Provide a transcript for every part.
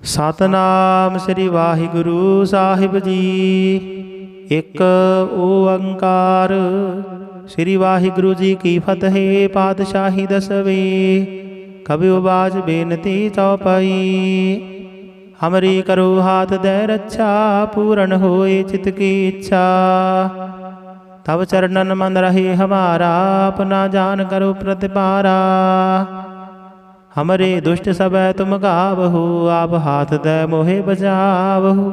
ਸਤਨਾਮ ਸ੍ਰੀ ਵਾਹਿਗੁਰੂ ਸਾਹਿਬ ਜੀ। ਇੱਕ ਓੰਕਾਰ। ਸ੍ਰੀ ਵਾਹਿਗੁਰੂ ਜੀ ਕੀ ਫਤਿਹ। ਪਾਤਸ਼ਾਹੀ ਦਸਵੇਂ। ਕਬਿਉ ਬਾਜ ਬੇਨਤੀ ਚਉਪਈ। ਹਮਰੀ ਕਰੋ ਹਾਥ ਦੈ ਰੱਛਾ। ਪੂਰਨ ਹੋਏ ਚਿਤ ਕੀ ਇੱਛਾ। ਤਬ ਚरणन मन रहे हमारा। अपना जान करो प्रतिपारा। हमरे दुष्ट सबै तुम गावहु। आप हाथ दे मोहे बचावहु।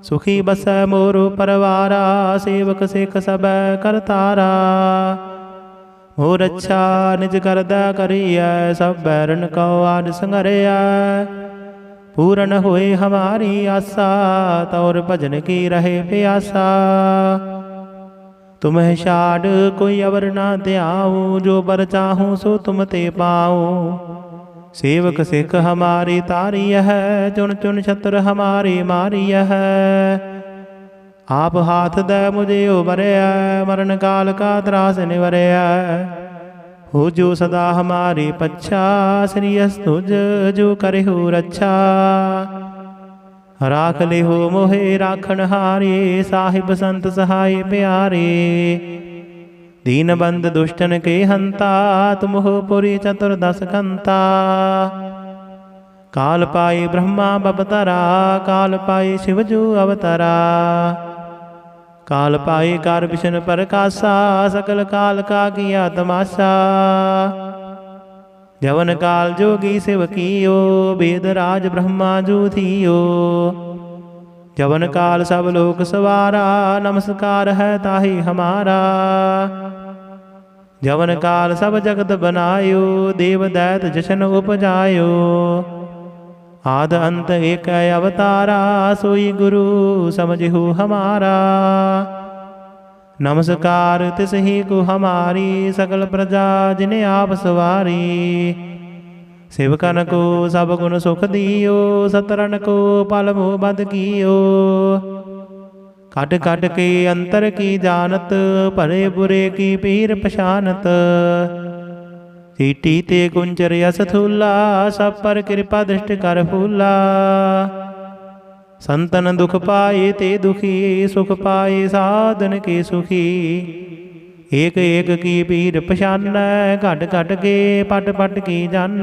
सुखी बसै मोरो परवारा। सेवक सिख सबै करतारा। मोर अच्छा निज करदा करियै। सब बैरन कौ आद संगरियै। पूरन होए हमारी आसा। तौर भजन की रहे प्यासा। तुम्हें छाड़ कोई अवर ना त्याऊँ। जो बर चाहूँ सो तुम ते पाऊँ। सेवक सिख हमारी तारी है। चुन चुन छत्र हमारी मारी है। आप हाथ दे मुझे उबरया। मरण काल का त्रास निवरया। हो जो सदा हमारी पच्छा। श्री अस्तुज जो करे हो रक्षा। राख ले हो मोहे राखण हारे। साहिब संत सहाय प्यारे। दीन बंद दुष्टन के हंता। तुम हो पुरी चतुर्दश कंता। काल पाए ब्रह्मा बबतरा। काल पाए शिवजू अवतरा। काल पाए कार विष्णु प्रकाशा। सकल काल का किया तमाशा। जवन काल जोगी शिव कियो। वेद राज ब्रह्मा जू थियो। जवन काल सब लोक सवारा। नमस्कार है ताहि हमारा। जवन काल सब जगत बनायो। देव दैत जशन उपजायो। आद अंत एक अवतारा। सोई गुरु समझहु हमारा। नमस्कार तिस ही को हमारी। सकल प्रजा जिन्हें आप सवारी। सेवकन को सब गुण सुख दियो। सतरन को पल मोह बद कियो। कट कट के अंतर की जानत। भरे बुरे की पीर पछानत। चीटी ते कुंचर यस थूला। सब पर कृपा दृष्ट कर फूला। संतन दुख पाए ते दुखी। सुख पाए साधन के सुखी। एक एक की पीर पछान। घट घट के पट पट की जान।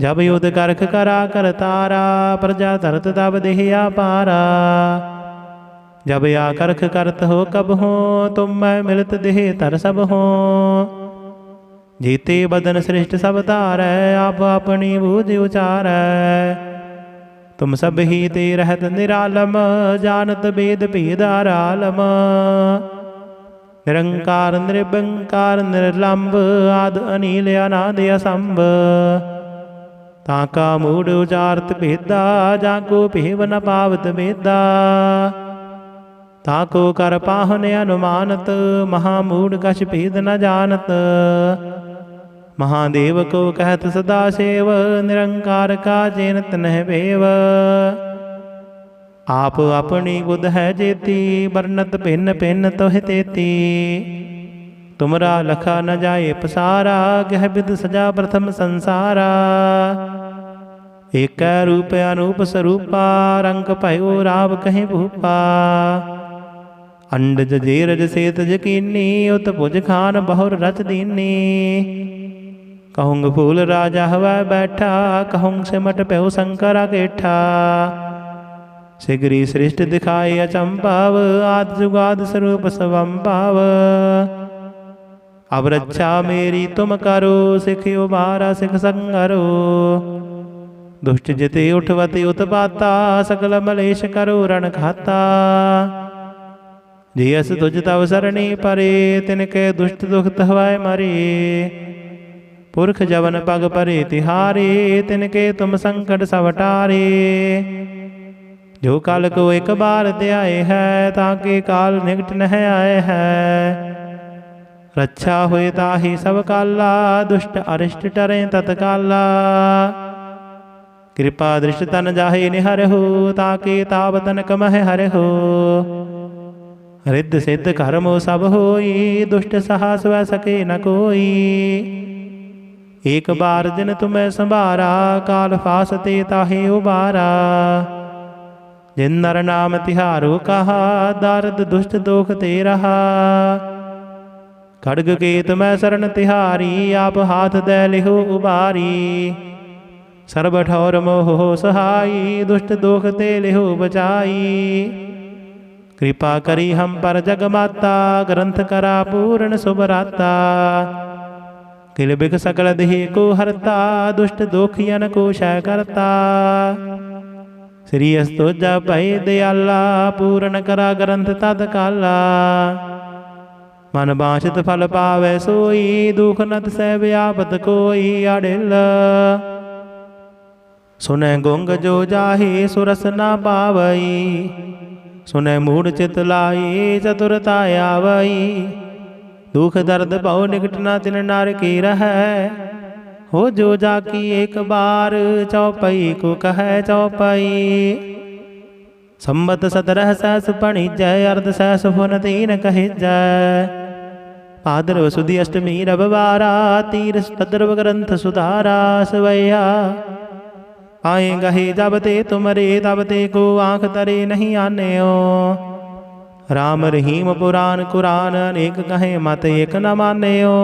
जब युद्ध करख करा कर तारा। प्रजा धरत तब देहिया पारा। जब या करख करत हो कब हो। तुम मैं मिलत देह तर सब हो। जीते बदन श्रेष्ठ सब तारै। आप अपनी बूझ उचारै। तुम सब ही ते रहत निरालम। जानत वेद भेदारालम। निरंकार निर्बंकार निर्लंब। आद अनील अनाद असंभ। ताका मूड उचारत भेदा। जाको भेव न पावत भेदा। ताको कर पाहन अनुमानत। महामूड कछ भेद न जानत। महादेव को कहत सदा सेव। निरंकार का जेनत नह भेव। आप अपनी बुध है जेती। बरनत भिन्न भिन्न तोह तेती। तुमरा लखा न जाए पसारा। गह विद सजा प्रथम संसारा। एक रूप अनूप स्वरूपा। रंग भयो राव कहीं भूपा। अंडज जेरज सेत यकीनी। उत भुज खान बहुर रच दीनी। कहूँग फूल राजा हवा बैठा। कहूँग सिमट प्यो शंकर अकेठा। शिगरी सृष्ट दिखाए अचंभाव। आद जुगाद स्वरूप स्वंभाव। अब रक्षा मेरी तुम करो। सिखियो मारा सिख संगरो। दुष्ट जिते उठवती उत्पाता। सकल मलेश करो रण खाता। जियस तुझ तव सरणी परे। तिनके दुष्ट दुख हवाए मरे। पुरख जवन पग परे तिहारे। तिनके तुम संकट सब टारे। जो काल को एक बार त्याए है। ताके काल निकट नह आए है। रक्षा हुए ताहि सब काला। दुष्ट अरिष्ट टरे तत्काला। कृपा दृष्ट तन जाहे निहर हो। ताके ताव तन कमह हर हो। रिद्ध सिद्ध कर्मो सब होई। दुष्ट साहस वह सके न कोई। एक बार जिन तुम्हें संभारा, काल फासते ताहे उबारा। जिन नर नाम तिहारो कहा, दारद दुष्ट दोख ते रहा। खड्ग केत मैं शरण तिहारी, आप हाथ दे लिहो उबारी। सर्ब ठौर मोह सहाई, दुष्ट दोख ते लिहो बचाई। कृपा करी हम पर जगमाता, ग्रंथ करा पूर्ण सुभराता। किल बिख सकल देह को हरता, दुष्ट दोखियन को क्षय करता। श्री अस्तुजा भय दयाला, पूर्ण करा ग्रंथ तत्काला। मन बांछित फल पावै सोई, दुख नत सह व्यापत कोई अडिल। सुनै गुंग जो जाहे, सुरस न पावई। सुनै मूढ़ चित लाई, चतुरता आवई। दुख दर्द भव निकट न तिन नर की रहै। हो जो जाकी एक बार, चौपई को कह चौपई। संबत 17 सहस पणिजय, अर्ध सहस फुन तीन कहिजय। भाद्रव सुदी अष्टमी रविवारा, तीर भद्रव ग्रंथ सुधारा सवैया। आए गहे जब ते तुमरे, तब ते को आँख तरे नहीं आने हो। राम रहीम पुराण कुरान, अनेक कहे मत एक न माने हो।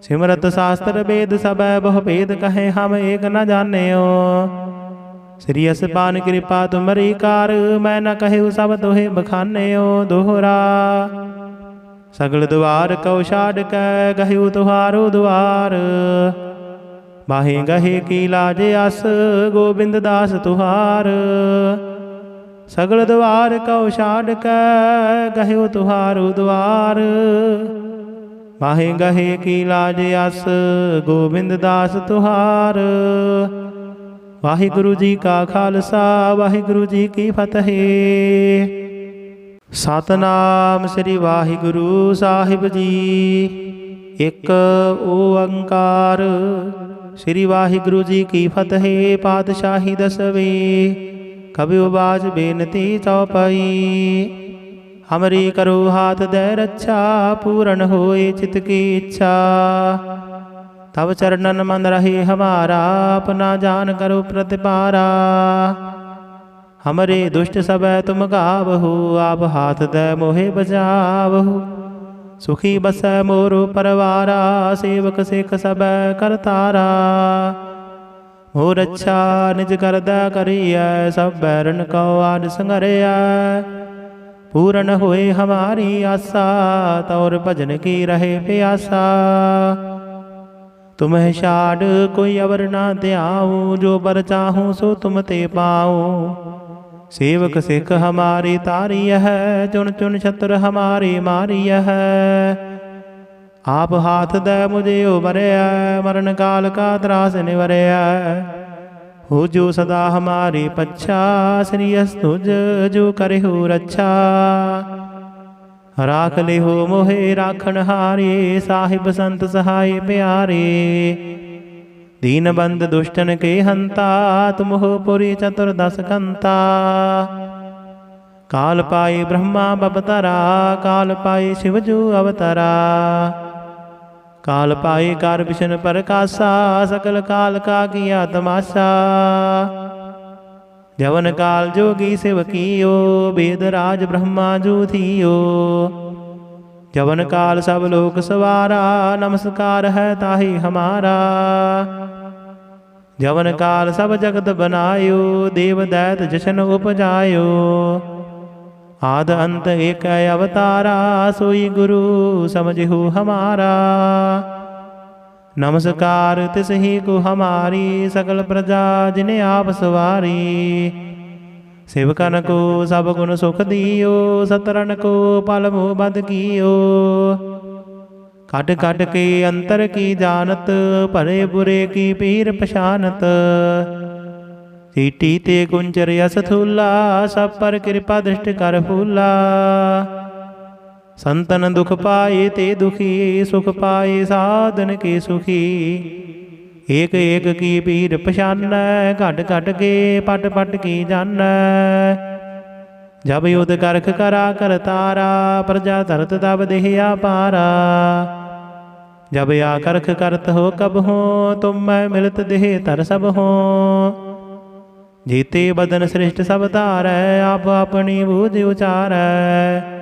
सिमरत शास्त्र वेद सब, बहु भेद कहे हम एक न जाने हो। श्री असपान कृपा तुमरी कार, मैं न कहे सब तोहे बखाने हो। दोहरा सगल द्वार कौ छाड़ कै, गहु तुहारो द्वार। बाहे गहे की लाज अस, गोबिंद दास तुहार। सगल द्वार कौ छाड़ कै, गहु तुहारो द्वार। बाहे गहे की लाज अस, गोबिंद दास तुहार। वाहिगुरु जी का खालसा, वाहिगुरु जी की फतेह। सतनाम श्री वाहिगुरु साहिब जी। एक ओंकार। श्री वाहिगुरु जी की फतेह। पातशाही दसवें। कबि बाज बेनती चौपाई। हमरी करो हाथ दे रक्षा, पूर्ण होए चित की इच्छा। तब चरणन मन रहे हमारा, अपना जान करो प्रतिपारा। हमरे दुष्ट सब तुम गावहु, आप हाथ दे मोहे बचावहु। सुखी बस मोरो परवारा, सेवक सिख सब करतारा। मोर अच्छा निज कर दै करिय, सब बैरन कौ आद संगरिय। पूर्ण होए हमारी आशा, तौर भजन की रहे प्यासा। तुम्हें छाड़ कोई अवर ना त्याऊँ, जो बर चाहूँ सो तुम ते पाऊँ। सेवक सिख हमारी तारी है, चुन चुन छत्र हमारी मारी है। आप हाथ दे मुझे उबरया, मरण काल का त्रास निवरया। हो जो सदा हमारी पच्छा, श्री अस्तुज जो करे हो रक्षा। राख ले हो मोहे राखन हारे, साहिब संत सहाय प्यारे। दीन बंद दुष्टन के हंता, तुम हो पुरी चतुर्दश कंता। काल पाए ब्रह्मा बपतरा, काल पाए शिवजू अवतरा। काल पाए कार विष्णु प्रकाशा, सकल काल का किया तमाशा। जवन काल जोगी शिव कियो, वेद राज ब्रह्मा जू थियो। जवन काल सब लोक सवारा, नमस्कार है ताहि हमारा। जवन काल सब जगत बनायो, देव दैत जशन उपजायो। आद अंत एक अवतारा, सोई गुरु समझहु हमारा। नमस्कार तिस ही को हमारी, सकल प्रजा जिन्हें आप सवारी। सेवकन को सब गुण सुख दियो, सतरन को पल मोह बद कियो। काट काट के अंतर की जानत, भले बुरे की पीर पछानत। चीटी ते कुंचर यस थूला, सब पर कृपा दृष्टि कर फूला। संतन दुख पाए ते दुखी, सुख पाए साधन के सुखी। एक एक की पीर पछान, घट घट के पट पट की जान। जब युद्ध करख करा कर तारा, प्रजा धरत तब देहिया पारा। जब या करख करत हो कब हो, तुम मैं मिलत देह तर सब हो। जीते बदन श्रेष्ठ सब तारै, आप अपनी बूझ उचारै।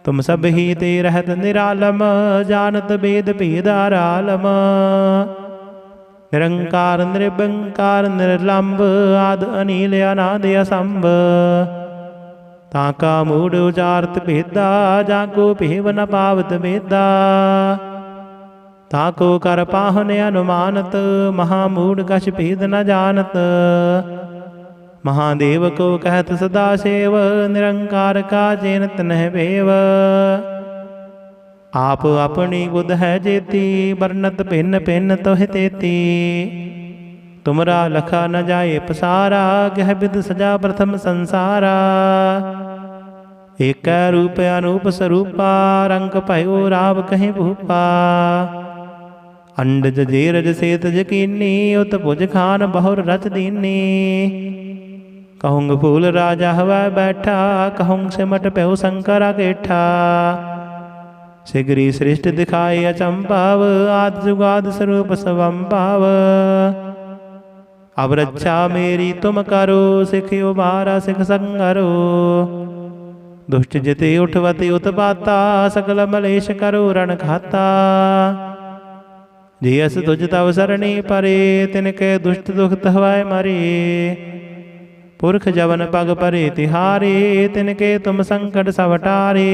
तुम सब ही ते रहत निरालम, जानत वेद भेदार आलम। निरंकार निर्विकार निर्लंब, आद अनील अनाद असंभ। ताका मूढ़ उचारत भेदा, जाको भेव न पावत वेदा। ताको कर पाहन अनुमानत, महामूढ़ कछ भेद न जानत। महादेव को कहत सदा सेव, निरंकार का जेन तनह भेव। आप अपनी बुध है जेती, वर्णत भिन्न भिन्न तोह तेती। तुमरा लखा न जाए पसारा, गह विद सजा प्रथम संसारा। एक रूप अनूप स्वरूपा, रंग भयो राव कहीं भूपा। अंडज जेरज सेत जकीनी, उत भुज खान बहुर रच दीनी। कहूँग फूल राजा हवा बैठा, कहूँग सिमट प्यो शंकर अकेठा। शिगरी श्रेष्ठ दिखाए अचंभाव, आद जुगाद स्वरूप स्वंभाव। अब रक्षा मेरी तुम करो, सिख उबारा सिख संगरो। दुष्ट जिते उठवती उत्पाता, सकल मलेश करो रण खाता। जियस तुझ तव सरणी परे, तिनके दुष्ट दुख हवाए मरे। पुरख जवन पग परे तिहारे, तिनके तुम संकट सवटारे।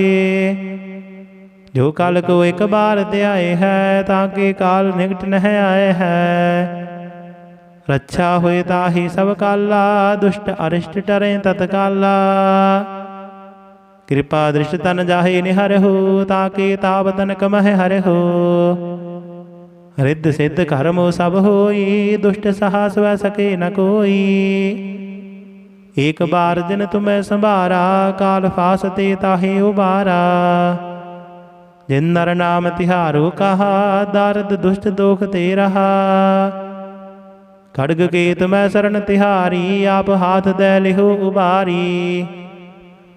जो काल को एक बार त्याए है, ताके काल निकट नह आए है। रक्षा हुए ताहि सब काला, दुष्ट अरिष्ट टरे तत्काला। कृपा दृष्ट तन जाहे निहर हो, ताके ताव तन कमह हर हो। रिद्ध सिद्ध कर्मो सब होई, दुष्ट साहस वह सके न कोई। एक बार दिन तुम्हें संभारा, काल फासते ताहे उबारा। जिन नर नाम तिहारो कहा, दारद दुष्ट दोख ते रहा। खड्ग केत मैं शरण तिहारी, आप हाथ दे लिहो उबारी।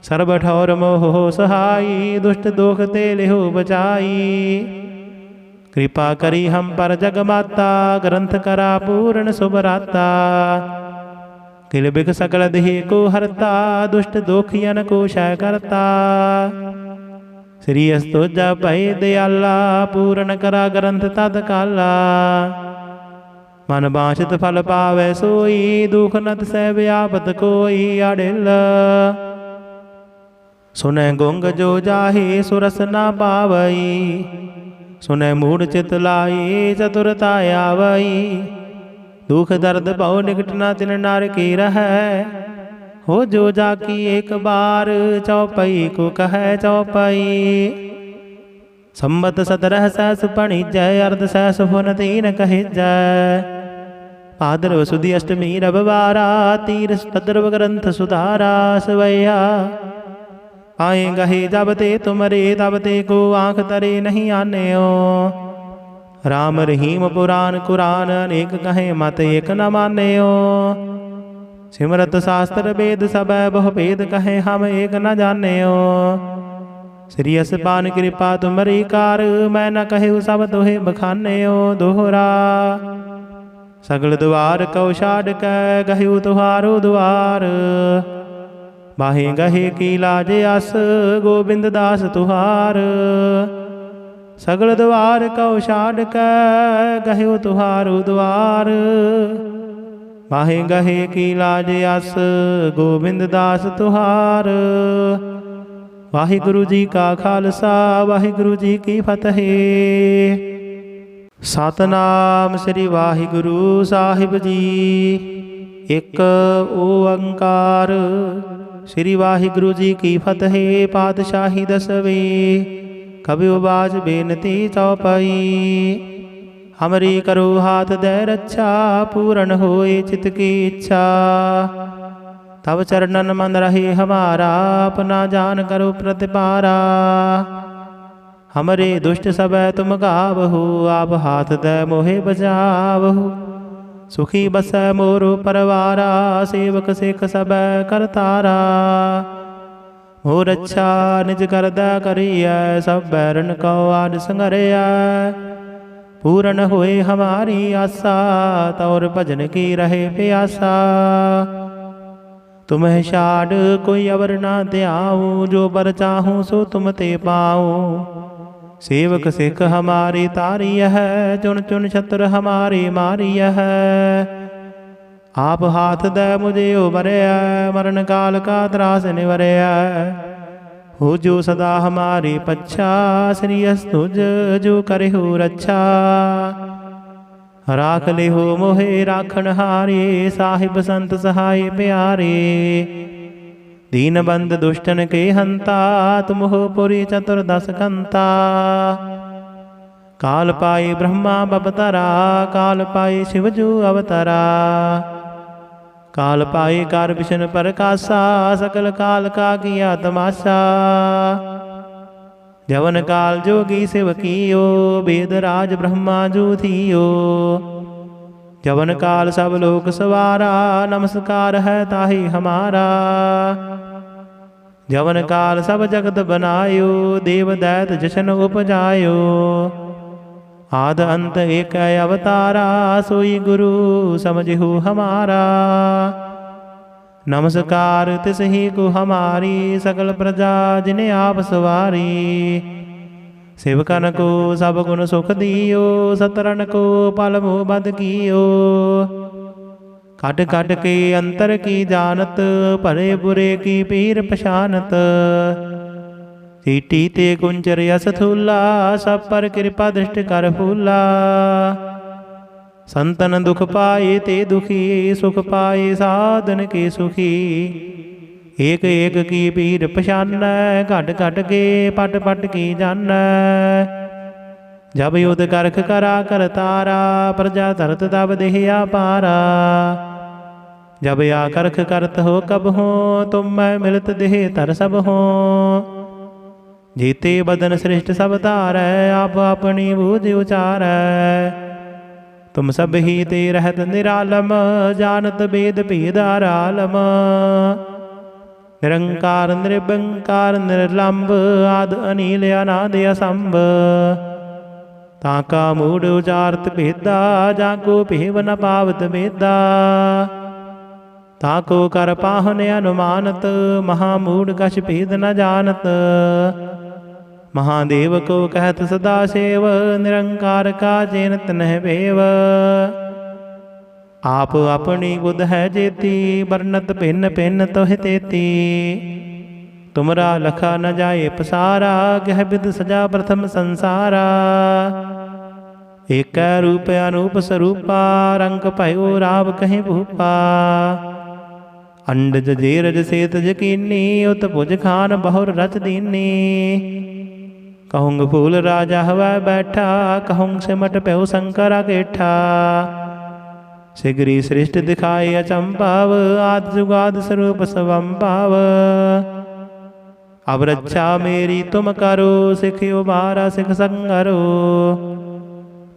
सर्ब ठौर मोह सहाई, दुष्ट दोख ते लिहो बचाई। कृपा करी हम पर जगमाता, ग्रंथ करा पूर्ण सुभराता। किल बिख सकल देह को हरता, दुष्ट दोखियन को क्षय करता। श्री अस्तुजा भय दयाला, पूर्ण करा ग्रंथ तत्काला। मन बांछित फल पावै सोई, दुख नत सह व्यापत कोई अडिल। सुनै गुंग जो जाहे, सुरस ना पावई। सुनै मूढ़ चित लाई, चतुरता आवई। दुख दर्द बहु निकट न तिन नर की रहै। हो जो जाकी एक बार, चौपई को कह चौपई। संबत 17 सहस पणिजय, अर्ध सहस फुन तीन कहिजय। भाद्रव सुदी अष्टमी रविवारा, तीर भद्रव ग्रंथ सुधारा सवैया। आए गहे जब ते तुमरे, तब ते को आँख तरे नहीं आने ओ। राम रहीम पुराण कुरान, अनेक कहे मत एक न माने ओ। सिमरत शास्त्र वेद सब, बहु भेद कहे हम एक न जाने ओ। श्री असपान कृपा तुमरी कार, मैं न कहे सब तोहे बखाने ओ। दोहरा सगल द्वार कौ छाड़ कै, गहु तुहारो द्वार। बाहे गहे की लाज अस, गोबिंद दास तुहार। सगल द्वार कौ छाड़ कै, गहु तुहारो द्वार। बाहे गहे की लाज अस, गोबिंद दास तुहार। वाहिगुरु जी का खालसा, वाहिगुरु जी की फतेह। सतनाम श्री वाहिगुरु साहिब जी। एक ओंकार श्री वाहिगुरु जी की फतेह। पातशाही दसवें। कबियो बाज बेनती चौपाई। हमरी करो हाथ दे रक्षा, पूर्ण होए चित की इच्छा। तब चरणन मन रहे हमारा, अपना जान करो प्रतिपारा। हमरे दुष्ट सब तुम गावहु, आप हाथ दे मोहे बचावहु। सुखी बस मोरो परवारा, सेवक सिख सब करतारा। मोर अच्छा निज कर दै करिय, सब बैरन को आन संगरिय। पूर्ण होए हमारी आशा, तौर भजन की रहे प्यासा। तुम्हें छाड़ कोई अवर ना त्याऊँ, जो बर चाहूँ सो तुम ते पाऊँ। सेवक सिख हमारी तारिय है, चुन चुन छत्र हमारी मारिय है। आप हाथ दे मुझे उबरया, मरण काल का त्रास निवरया। हो जो सदा हमारी पच्छा, श्री अस्तुज जो करे हो रक्षा। राख ले हो मोहे राखण हारे, साहिब संत सहाय प्यारे। दीन बंद दुष्टन के हंता, तुम हो पुरी चतुर्दश कंता। काल पाए ब्रह्मा बपतरा, काल पाए शिवजू अवतरा। काल पाए कार विष्णु प्रकाशा, सकल काल का किया तमाशा। जवन काल जोगी शिव कियो, वेद राज ब्रह्मा जू थियो। जवन काल सब लोक सवारा, नमस्कार है ताहि हमारा। जवन काल सब जगत बनायो, देव दैत जशन उपजायो। आद अंत एक अवतारा, सोई गुरु समझहु हमारा। नमस्कार तिस ही को हमारी, सकल प्रजा जिन्हें आप सवारी। सेवकन को सब गुण सुख दियो, सतरन को पल मोह बद कियो। कट कट के अंतर की जानत, भले बुरे की पीर पछानत। सीटी ते कुंचर यस थूला, सब पर कृपा दृष्टि कर फूला। संतन दुख पाए ते दुखी, सुख पाए साधन के सुखी। एक एक की पीर पछान, घट घट के पट पट की जान। जब युद्ध करख करा कर तारा, प्रजा धरत तब देहिया पारा। जब या करख करत हो कब हो, तुम मैं मिलत देह तर सब हो। जीते बदन श्रेष्ठ सब तारै, आप अपनी बूझ उचारै। तुम सब ही ते रहत निरालम, जानत वेद भेद आरालम। निरंकार निर्बंकार निर्लंब, आद अनिल अनादि असंभ। ताका मूढ़ उचारत भेदा, जाको भेव न पावत भेदा। ताको कर पाहन अनुमानत, महामूढ़ कछ भेद न जानत। महादेव को कहत सदा सेव, निरंकार का जेनत नह भेव। आप अपनी बुध है जेती, बरनत भिन्न भिन्न तोह तेती। तुमरा लखा न जाए पसारा, गह विद सजा प्रथम संसारा। एक रूप अनूप स्वरूपा, रंग भयो राव कहीं भूपा। अंडज जेरज सेत जकीनी, उत भुज खान बहुर रच दीनी। कहूँग फूल राजा हवा बैठा, कहूँग सिमट प्यो शंकर अकेठा। शिगरी श्रेष्ठ दिखाए अचंभाव, आद जुगाद स्वरूप स्वंभाव। अब रक्षा मेरी तुम करो, सिख उबारा सिख संगरो।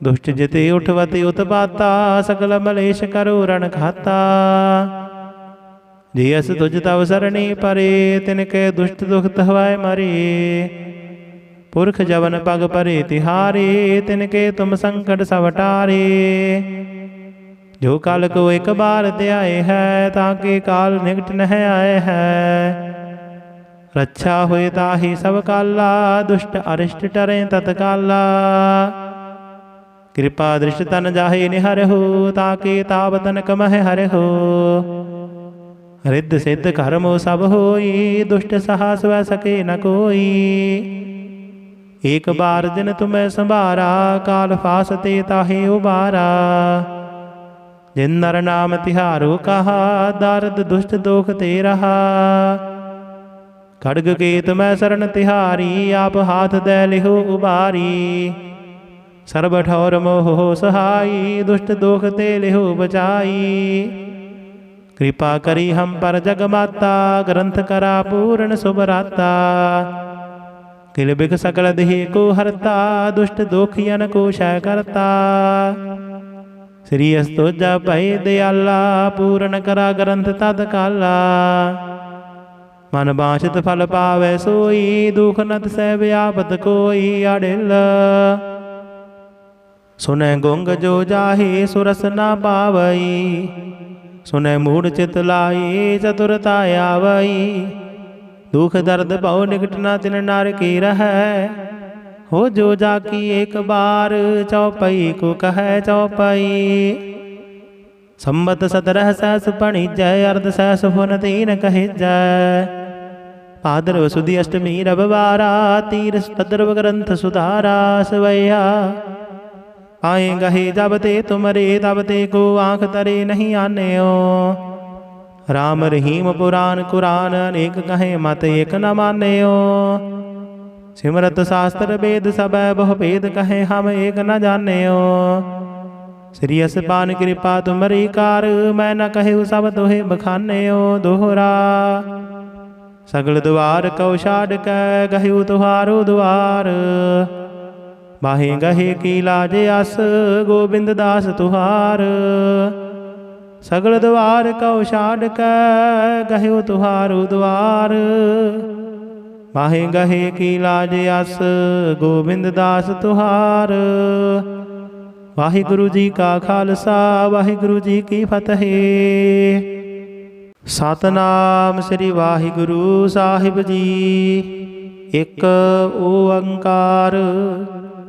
दुष्ट जिते उठवती उत्पाता, सकल मलेश करो रण खाता। जियस तुझ तव सरणी परे, तिनके दुष्ट दुख हवाए मरे। पुरख जवन पग परे तिहारे, तिनके तुम संकट सवटारे। जो काल को एक बार त्याए है, ताके काल निकट नह आए है। रक्षा हुए ताहि सब काला, दुष्ट अरिष्ट टरे तत्काला। कृपा दृष्ट तन जाहे निहर हो, ताके ताव तन कमह हर हो। रिद्ध सिद्ध कर्मो सब होई, दुष्ट साहस वह सके न कोई। एक बार दिन तुम्हें संभारा, काल फासते ताहे उबारा। जिन नर नाम तिहारो कहा, दारद दुष्ट दोख ते रहा। खड्ग केत मैं शरण तिहारी, आप हाथ दे लिहो उबारी। सर्ब ठौर मोह सहाई, दुष्ट दोख ते लिहो बचाई। कृपा करी हम पर जगमाता, ग्रंथ करा पूर्ण सुभराता। किल बिख सकल देह को हरता, दुष्ट दोखियन को क्षय करता। श्री अस्तुजा भय दयाला, पूर्ण करा ग्रंथ तत्काला। मन बांछित फल पावै सोई, दुख नत सह व्यापत कोई अडिल। सुनै गुंग जो जाहे सुरस ना पावई, सुनै मूढ़ चित लाई चतुरता आवई। दुख दर्द बहु निकट न तिन नर की रहै, हो जो जाकी एक बार चौपई को कह चौपई। संबत 17 सहस पणिजय, अर्ध सहस फुन तीन कहिजय। भाद्रव सुदी अष्टमी रविवारा, तीर भद्रव ग्रंथ सुधारा सवैया। आए गहे जब ते तुमरे, तब ते को आँख तरे नहीं आने ओ। राम रहीम पुराण कुरान, अनेक कहे मत एक न माने ओ। सिमरत शास्त्र वेद सब बहु भेद, कहे हम एक न जाने ओ। श्री असपान कृपा तुमरी कार, मैं न कहे सब तोहे बखाने ओ। दोहरा सगल द्वार कौ छाड़ कै, गहु तुहारो द्वार। बाहे गहे की लाज अस, गोबिंद दास तुहार। सगल द्वार कौ छाड़ कै, गहु तुहारो द्वार। बाहे गहे की लाज अस, गोबिंद दास तुहार। वाहिगुरु जी का खालसा, वाहिगुरु जी की फतेह। सतनाम श्री वाहिगुरु साहिब जी। एक ओंकार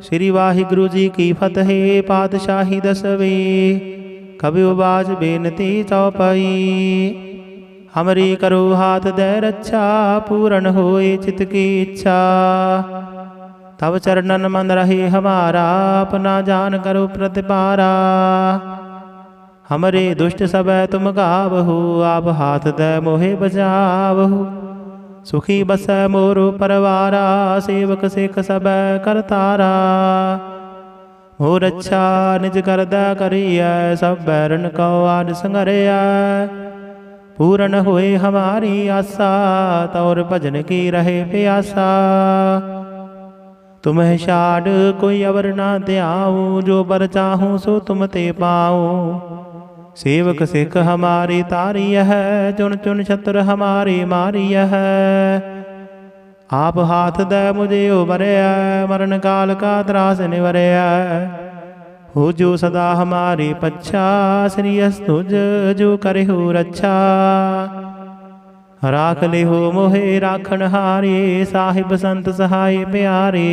श्री वाहिगुरु जी की फतेह। पातशाही दसवें। कबीर बाज बेनती चौपाई। हमरी करो हाथ दे रक्षा, पूर्ण होए चित की इच्छा। तब चरणन मन रहे हमारा, अपना जान करो प्रतिपारा। हमरे दुष्ट सब तुम गावहु, आप हाथ दे मोहे बचावहु। सुखी बस मोरो परवारा, सेवक सिख सब करतारा। मोर अच्छा निज करदा करिया, सब बैरन को आद संगरिया। पूर्ण होए हमारी आशा, तौर भजन की रहे प्यासा। तुम्हें छाड़ कोई अवर ना त्याऊँ, जो बर चाहूँ सो तुम ते पाऊँ। सेवक सिख हमारी तारी है, चुन चुन छत्र हमारी मारी है। आप हाथ दे मुझे उबरया, मरण काल का त्रास निवरया। हो जो सदा हमारी पच्छा, श्री अस्तुज जो करे हो रक्षा। राख ले हो मोहे राखन हारे, साहिब संत सहाय प्यारे।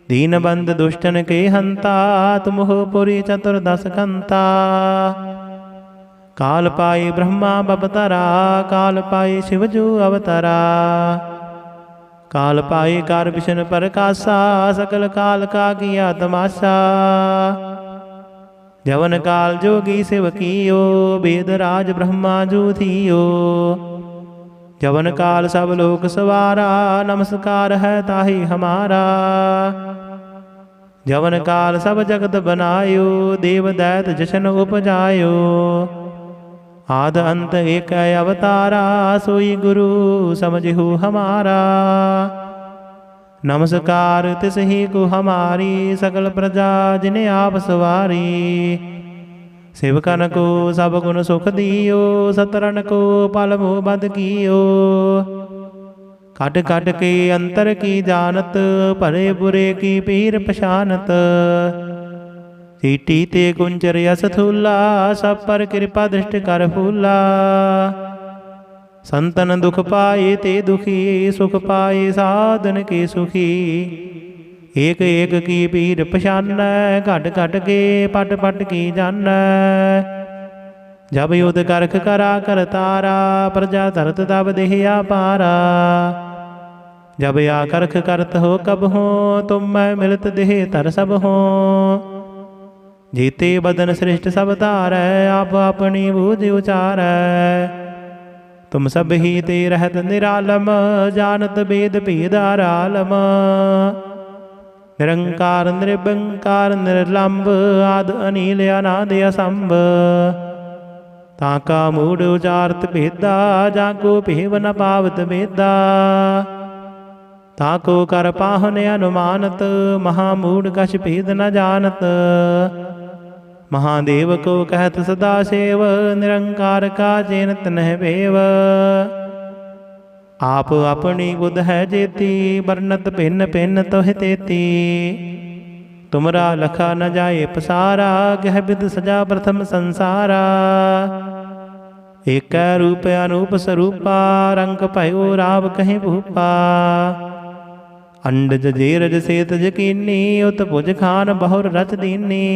दीन बंद दुष्टन के हंता, तुम हो पुरी चतुर्दश कंता। काल पाए ब्रह्मा बपतरा, काल पाए शिवजू अवतरा। काल पाए कार विष्णु प्रकाशा, सकल काल का किया तमाशा। जवन काल जोगी शिव कियो, वेद राज ब्रह्मा जू थियो। जवन काल सब लोक सवारा, नमस्कार है ताहि हमारा। जवन काल सब जगत बनायो, देव दैत जशन उपजायो। आद अंत एक अवतारा, सोई गुरु समझहु हमारा। नमस्कार तिस ही को हमारी, सकल प्रजा जिन्हें आप सवारी। सेवकन को सब गुण सुख दियो, सतरन को पल मोह बद कियो। कट कट के अंतर की जानत, भले बुरे की पीर पछानत। चीटी ते कुंचर यस थूला, सब पर कृपा दृष्टि कर फूला। संतन दुख पाए ते दुखी, सुख पाए साधन के सुखी। एक एक की पीर पछान, घट घट के पट पट की जान। जब युद्ध करख करा कर तारा, प्रजा धरत तब देहिया पारा। जब या करख करत हो कब हो, तुम मैं मिलत देह तर सब हो। जीते बदन श्रेष्ठ सब तारै, आप अपनी बूझ उचारै। तुम सब ही ते रहत निरालम, जानत वेद भेदार आलम। निरंकार निर्बंकार निर्लंब, आद अनिल अनादि असंभ। ताका मूढ़ उचारत भेदा, जाको भेव न पावत भेदा। ताको कर पाहन अनुमानत, महामूढ़ कछ भेद न जानत। महादेव को कहत सदा सेव, निरंकार का जेनत नह भेव। आप अपनी बुध है जेती, बरनत भिन्न भिन्न तोह तेती। तुमरा लखा न जाए पसारा, गह विद सजा प्रथम संसारा। एक रूप अनूप स्वरूपा, रंग भयो राव कहीं भूपा। अंडज जेरज सेत जकीनी, उत भुज खान बहुर रच दीनी।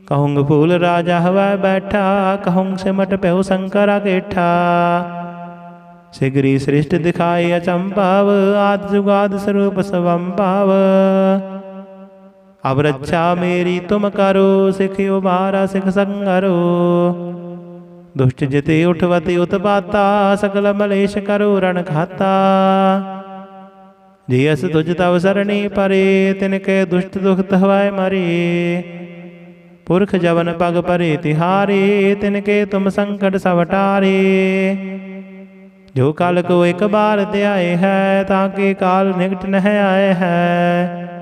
कहूँग फूल राजा हवा बैठा, कहूँग सिमट प्यो शंकर अकेठा। सिगरी सृष्ट दिखाए अचंभाव, आद जुगाद स्वरूप स्वंभाव। अब रक्षा मेरी तुम करो, सिख उबारा सिख संगरो। दुष्ट जिते उठवती उत्पाता, सकल मलेश करो रण खाता। जियस तुझ तव सरणी परे, तिनके दुष्ट दुख हवाए मरे। पुरख जवन पग परे तिहारे, तिनके तुम संकट सवटारे। जो काल को एक बार त्याए है, ताके काल निकट नह आए है।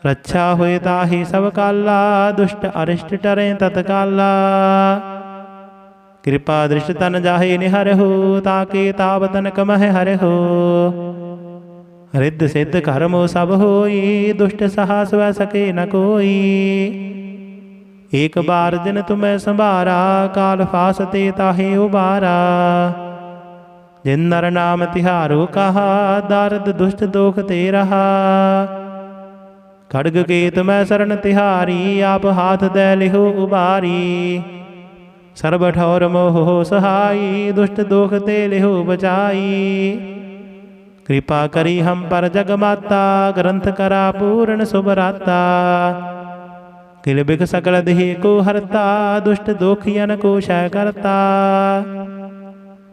रक्षा हुए ताहि सब काला, दुष्ट अरिष्ट टरे तत्काला। कृपा दृष्ट तन जाहे निहर हो, ताके ताप तनक मह हर हो। रिद्ध सिद्ध कर्मो सब होई, दुष्ट साहस वह सके न कोई। एक बार दिन तुम्हें संभारा, काल फासते ताहे उबारा। जिन नर नाम तिहारो कहा, दारद दुष्ट दोख ते रहा। खड्ग केत मैं शरण तिहारी, आप हाथ दे लिहो उबारी। सर्ब ठौर मोह सहाई, दुष्ट दोख ते लिहो बचाई। कृपा करी हम पर जगमाता, ग्रंथ करा पूर्ण सुभराता। किल बिख सकल देह को हरता, दुष्ट दोखियन को क्षय करता।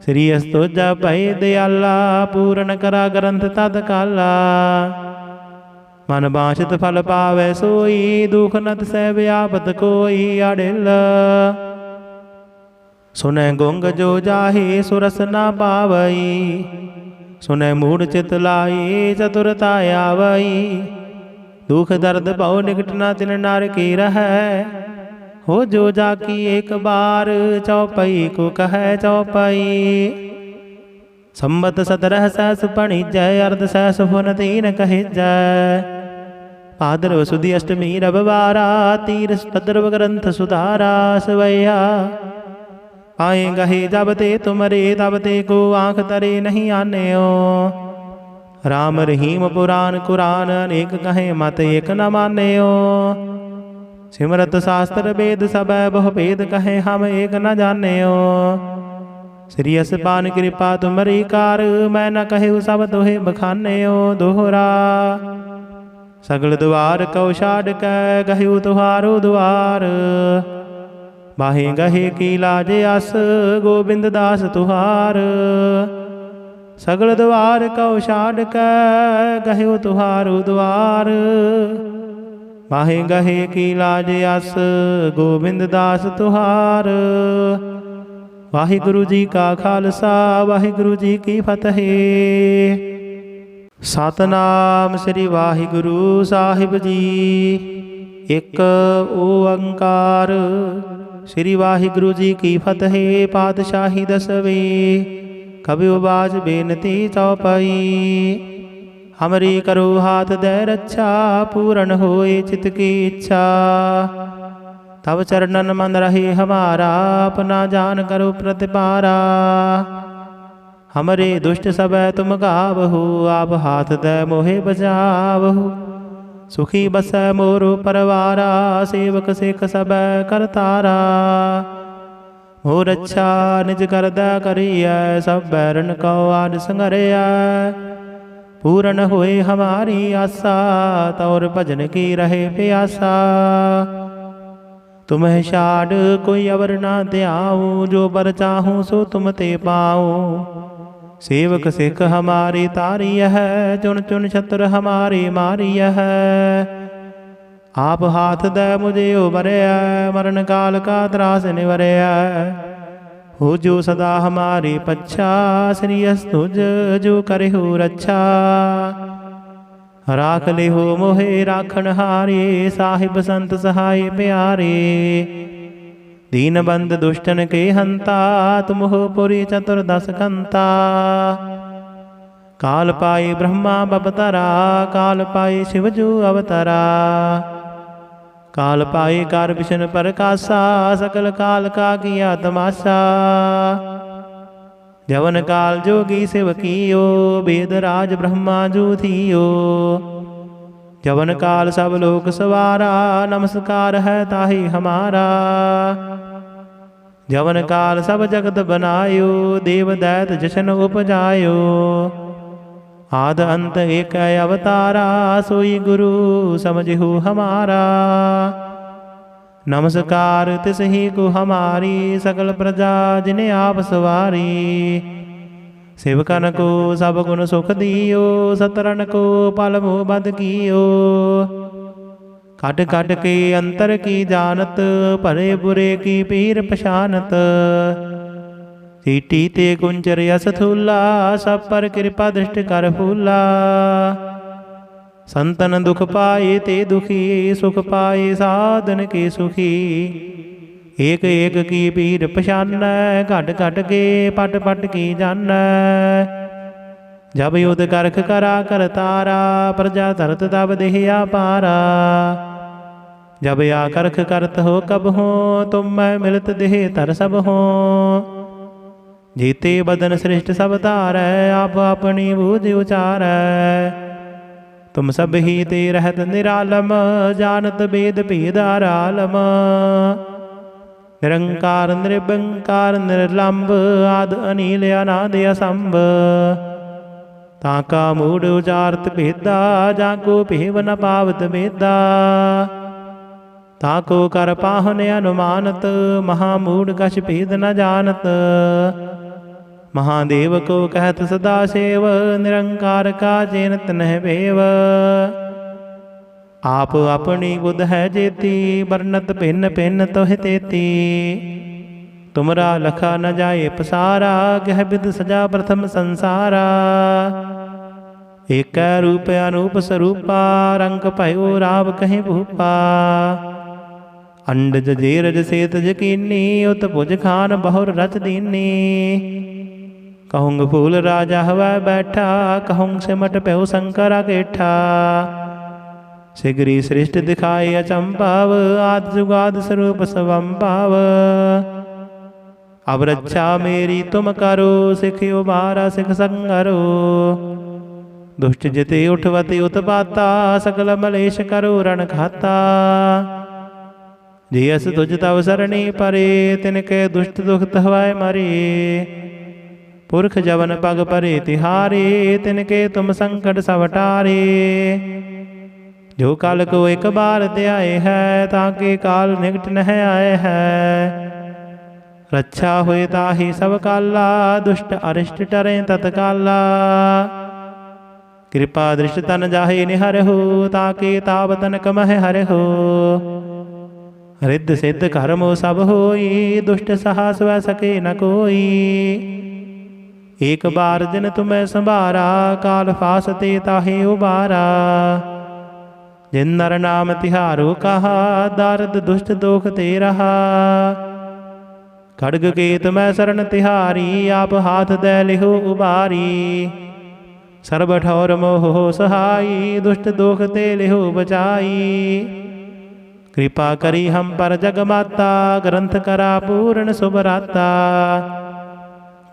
श्री अस्तुजा भय दयाला, पूर्ण करा ग्रंथ तत्काला। मन बांछित फल पावे सोई, दुख नत सै व्यापत कोई अडिल। सुनै गुंग जो जाहे, सुरस ना पावई। सुनै मूढ़ चित लाई, चतुरता आवई। दुख दर्द बहु निकट न तिन नर की रहै। हो जो जाकी एक बार, चौपई को कह चौपई। संबत 17 सहस पणिजय, अर्ध सहस फुन तीन कहिजय। भाद्रव सुदी अष्टमी रविवारा, तीर भद्रव ग्रंथ सुधारा सवैया। आए गहे जब ते तुमरे, तब ते को आँख तरे नहीं आने ओ। राम रहीम पुराण कुरान, अनेक कहे मत एक न माने ओ। सिमरत शास्त्र वेद सब बहु भेद, कहे हम एक न जाने ओ। श्री असपान कृपा तुमरी कार, मैं न कहे सब तोहे बखाने ओ। दोहरा सगल द्वार कौ छाड़ कै, गहु तुहारो द्वार। बाहे गहे की लाज अस, गोबिंद दास तुहार। सगल द्वार कौ छाड़ कै, गहु तुहारो द्वार। बाहे गहे की लाज अस, गोबिंद दास तुहार। वाहिगुरु जी का खालसा, वाहिगुरु जी की फतेह। सतनाम श्री वाहिगुरु साहिब जी। एक ओंकार श्री वाहिगुरु जी की फतेह। पातशाही दसवें। कबि बाज बेनती चौपाई। हमरी करो हाथ दे रक्षा, पूर्ण होए चित की इच्छा। तब चरणन मन रहे हमारा, अपना जान करो प्रतिपारा। हमरे दुष्ट सब तुम गावहु, आप हाथ दे मोहे बजावहु। सुखी बस मोरो परवारा, सेवक सिख सब करतारा। मोर अच्छा निज करदा करिया, सब बैरन को आद संगरिया। पूर्ण होए हमारी आशा, तौर भजन की रहे प्यासा। तुम्हें छाड़ कोई अवर ना त्याऊँ, जो बर चाहूँ सो तुम ते पाऊँ। सेवक सिख हमारी तारी है, चुन चुन छत्र हमारी मारी है। आप हाथ दे मुझे उबरया, मरण काल का त्रास निवरया। हो जो सदा हमारी पच्छा, श्री अस्तुज जो करे हो रक्षा। राख ले हो मोहे राखण हारे, साहिब संत सहाय प्यारे। दीन बंद दुष्टन के हंता, तुम हो पुरी चतुर्दश कंता। काल पाए ब्रह्मा बपतरा, काल पाए शिवजू अवतरा। काल पाए कार विष्णु प्रकाशा, सकल काल का किया तमाशा। जवन काल जोगी शिव कियो, वेद राज ब्रह्मा जू थियो। जवन काल सब लोक सवारा, नमस्कार है ताहि हमारा। जवन काल सब जगत बनायो, देव दैत जशन उपजायो। आद अंत एक अवतारा, सोई गुरु समझहु हमारा। नमस्कार तिसहि को हमारी, सकल प्रजा जिन्हें आप सवारी। सेवकन को सब गुण सुख दियो, सतरन को पल मोह बद कियो। काट काट के अंतर की जानत, भले बुरे की पीर पशानत। चीटी ते कुंचर यस थूला, सब पर कृपा दृष्टि कर फूला। संतन दुख पाए ते दुखी, सुख पाए साधन के सुखी। एक एक की पीर पशान, घट घट के पट पट की जान। जब युद्ध करख करा कर तारा, प्रजा तरत तब देहिया पारा। जब या करख करत हो कब हो, तुम मैं मिलत देह तर सब हो। जीते बदन श्रेष्ठ सब तारै, आप अपनी बूझ उचारै। तुम सब ही ते रहत निरालम, जानत वेद भेद आरालम। निरंकार निर्बंकार निर्लंब, आद अनिल अनादि असंभ। ताका मूढ़ उचारत भेदा, जाको भेव न पावत भेदा। ताको कर पाहन अनुमानत, महामूढ़ कछ भेद न जानत। महादेव को कहत सदा सेव, निरंकार का जेनत नह भेव। आप अपनी बुध है जेती, वर्णत भिन्न भिन्न तोह तेती। तुमरा लखा न जाए पसारा, गह विद सजा प्रथम संसारा। एक रूप अनूप स्वरूपा, रंग भयो राव कहीं भूपा। अंडज जेरज सेतज कीनी, उत भुज खान बहुर रच दीनी। कहूँग फूल राजा हवा बैठा, कहूँग सिमट प्यो शंकर अकेठा। शिगरी श्रेष्ठ दिखाए अचंभाव, आद जुगाद स्वरूप स्वंभाव। अब रक्षा मेरी तुम करो, सिख उबारा सिख संगरो। दुष्ट जिते उठवती उत्पाता, सकल मलेश करो रण खाता। जियस तुझ तव सरणी परे, तिनके दुष्ट दुख हवाए मरे। पुरख जवन पग परे तिहारे, तिनके तुम संकट सवटारे। जो काल को एक बार ते आए है, ताके काल निकट न आए है। रक्षा हुए ताहि सब काला, दुष्ट अरिष्ट टरे तत्काला। कृपा दृष्ट तन जाहे निहर हो, ताके ताव तनक मह हर हो। रिद्ध सिद्ध कर्मो सब होई, दुष्ट साहस वह सके न कोई। एक बार दिन तुम्हें संभारा, काल फास ते ताहे उबारा। जिन नर नाम तिहारो कहा, दारद दुष्ट दोख ते रहा। खड्ग केत मैं शरण तिहारी, आप हाथ दे लिहो उबारी। सर्ब ठौर मोह सहाई, दुष्ट दोख ते लिहो बचाई। कृपा करी हम पर जगमाता, ग्रंथ करा पूर्ण सुभराता।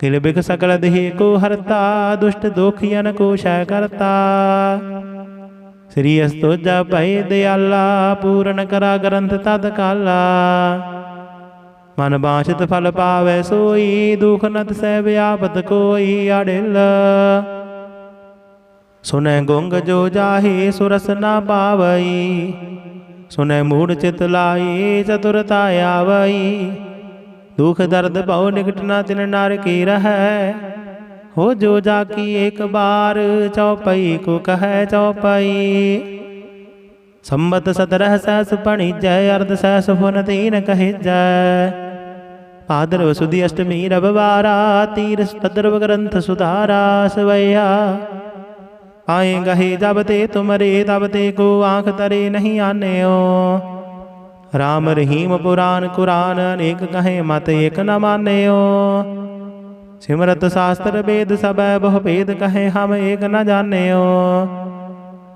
किल बिख सकल देह को हरता, दुष्ट दोखियन को क्षय करता। श्री अस्तोजा भय दयाला, पूर्ण करा ग्रंथ तत्काला। मन बांछित फल पावे सोई, दुख नत सै व्यापत कोई अडिल। सुनै गुंग जो जाहे, सुरस ना पावई। सुनै मूढ़ चित लाई, चतुरता आवई। दुख दर्द बहु निकट न तिन नर की रहै। हो जो जाकी एक बार, चौपई को कह चौपई। संबत 17 सहस पणिजय, अर्ध सहस फुन तीन कहिजय। भाद्रव सुदी अष्टमी रविवारा, तीर भद्रव ग्रंथ सुधारा सवैया। आए गहे जब ते तुमरे, तब ते को आँख तरे नहीं आने ओ। राम रहीम पुराण कुरान, अनेक कहे मत एक न मान्यो। सिमरत शास्त्र वेद सबै बहु भेद कहे हम एक न जानियो।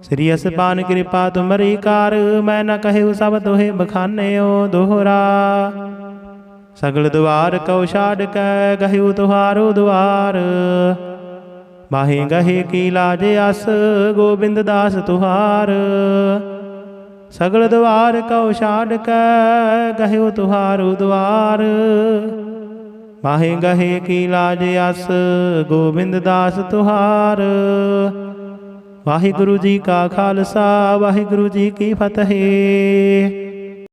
श्री असपान कृपा तुमरी कार मैं न कहु सब तुहे बखानियो। दोहरा सगल द्वार कौ छाड़ कै गहु तुहारो द्वार। बाहे गहे की लाज अस गोबिंद दास तुहार। सगल द्वार कौ छाड़ कै गहु तुहारो द्वार। बाहे गहे की लाज अस गोबिंद दास तुहार। वाहिगुरु जी का खालसा वाहिगुरु जी की फतेह।